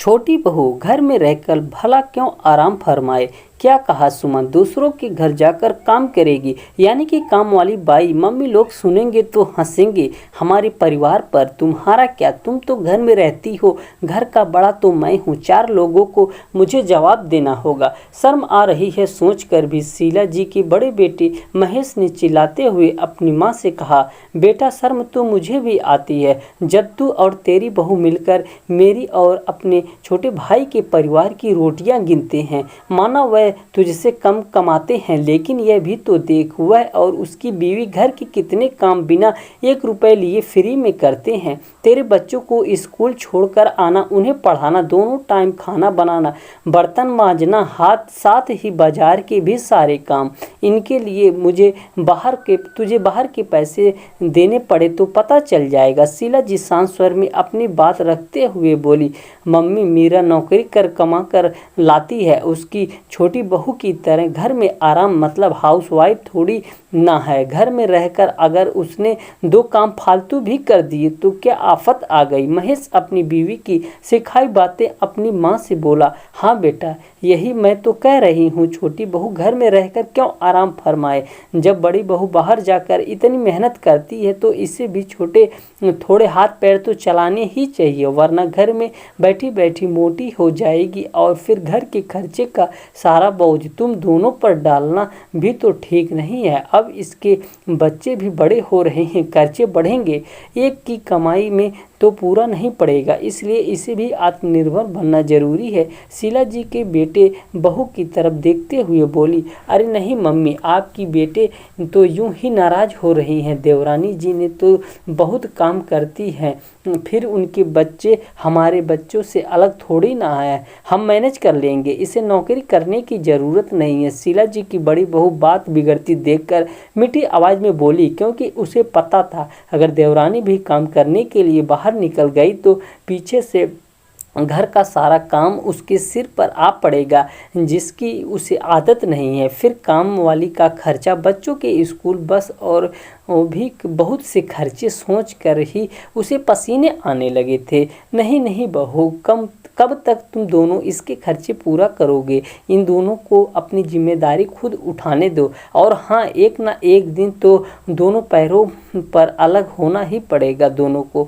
छोटी बहू घर में रहकर भला क्यों आराम फरमाए। क्या कहा सुमन, दूसरों के घर जाकर काम करेगी, यानी कि काम वाली बाई। मम्मी लोग सुनेंगे तो हंसेंगे हमारे परिवार पर। तुम्हारा क्या, तुम तो घर में रहती हो, घर का बड़ा तो मैं हूँ, 4 लोगों को मुझे जवाब देना होगा। शर्म आ रही है सोच कर भी। शीला जी के बड़े बेटे महेश ने चिल्लाते हुए अपनी माँ से कहा, बेटा शर्म तो मुझे भी आती है जब तू और तेरी बहू मिलकर मेरी और अपने छोटे भाई के परिवार की रोटियां गिनते हैं। माना वह तुझसे कम कमाते हैं, लेकिन यह भी तो देख, वह और उसकी बीवी घर के कितने काम बिना 1 रुपए लिए फ्री में करते हैं। तेरे बच्चों को स्कूल छोड़कर आना, उन्हें पढ़ाना, दोनों टाइम खाना बनाना, बर्तन मांजना, साथ ही बाजार के भी सारे काम। इनके लिए तुझे बाहर के पैसे देने पड़े तो पता चल जाएगा। शीला जी शांत स्वर में अपनी बात रखते हुए बोली, मम्मी मीरा नौकरी कर कमा कर लाती है, उसकी छोटी बहू की तरह घर में आराम मतलब हाउसवाइफ थोड़ी ना है। घर में रहकर अगर उसने 2 काम फालतू भी कर दिए तो क्या आफत आ गई। महेश अपनी बीवी की सिखाई बातें अपनी माँ से बोला, हाँ बेटा यही मैं तो कह रही हूँ, छोटी बहू घर में रहकर क्यों आराम फरमाए। जब बड़ी बहू बाहर जाकर इतनी मेहनत करती है तो इसे भी थोड़े हाथ पैर तो चलाने ही चाहिए, वरना घर में बैठी बैठी मोटी हो जाएगी और फिर घर के खर्चे का सारा बोझ तुम दोनों पर डालना भी तो ठीक नहीं है। अब इसके बच्चे भी बड़े हो रहे हैं, खर्चे बढ़ेंगे, एक की कमाई में तो पूरा नहीं पड़ेगा, इसलिए इसे भी आत्मनिर्भर बनना जरूरी है। शीला जी के बेटे बहू की तरफ देखते हुए बोली, अरे नहीं मम्मी, आपकी बेटे तो यूं ही नाराज हो रही हैं। देवरानी जी ने तो बहुत काम करती हैं, फिर उनके बच्चे हमारे बच्चों से अलग थोड़ी ना है, हम मैनेज कर लेंगे, इसे नौकरी करने की ज़रूरत नहीं है। शीला जी की बड़ी बहू बात बिगड़ती देखकर मीठी आवाज़ में बोली, क्योंकि उसे पता था अगर देवरानी भी काम करने के लिए बाहर निकल गई तो पीछे से घर का सारा काम उसके सिर पर आ पड़ेगा, जिसकी उसे आदत नहीं है। फिर काम वाली का खर्चा, बच्चों के स्कूल, बस और भी बहुत से खर्चे सोच कर ही उसे पसीने आने लगे थे। नहीं नहीं बहू, कब तक तुम दोनों इसके खर्चे पूरा करोगे। इन दोनों को अपनी जिम्मेदारी खुद उठाने दो। और हाँ, एक ना एक दिन तो दोनों पैरों पर अलग होना ही पड़ेगा दोनों को।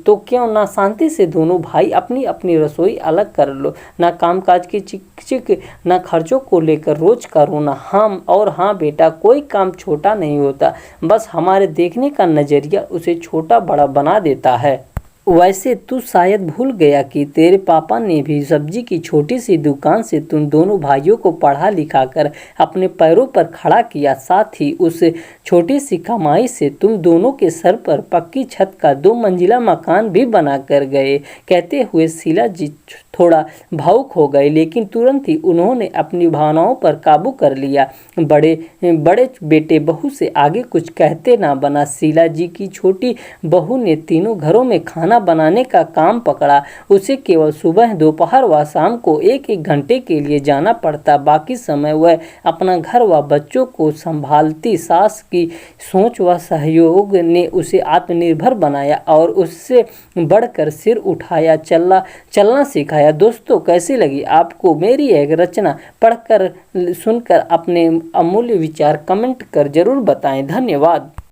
तो क्यों ना शांति से दोनों भाई अपनी अपनी रसोई अलग कर लो, ना कामकाज की चिक चिक, ना खर्चों को लेकर रोज का रोना। हाँ बेटा, कोई काम छोटा नहीं होता, बस हमारे देखने का नजरिया उसे छोटा बड़ा बना देता है। वैसे तू शायद भूल गया कि तेरे पापा ने भी सब्जी की छोटी सी दुकान से तुम दोनों भाइयों को पढ़ा लिखा कर अपने पैरों पर खड़ा किया। साथ ही उस छोटी सी कमाई से तुम दोनों के सर पर पक्की छत का 2 मंजिला मकान भी बना कर गए। कहते हुए शीला जी थोड़ा भावुक हो गए, लेकिन तुरंत ही उन्होंने अपनी भावनाओं पर काबू कर लिया। बड़े बेटे बहू से आगे कुछ कहते ना बना। शीला जी की छोटी बहू ने तीनों घरों में खाना बनाने का काम पकड़ा। उसे केवल सुबह, दोपहर व शाम को 1-1 घंटे के लिए जाना पड़ता, बाकी समय वह अपना घर व बच्चों को संभालती। सास की सोच व सहयोग ने उसे आत्मनिर्भर बनाया और उससे बढ़कर सिर उठाया चलना सिखाया। दोस्तों, कैसी लगी आपको मेरी एक रचना? पढ़कर सुनकर अपने अमूल्य विचार कमेंट कर जरूर बताएं। धन्यवाद।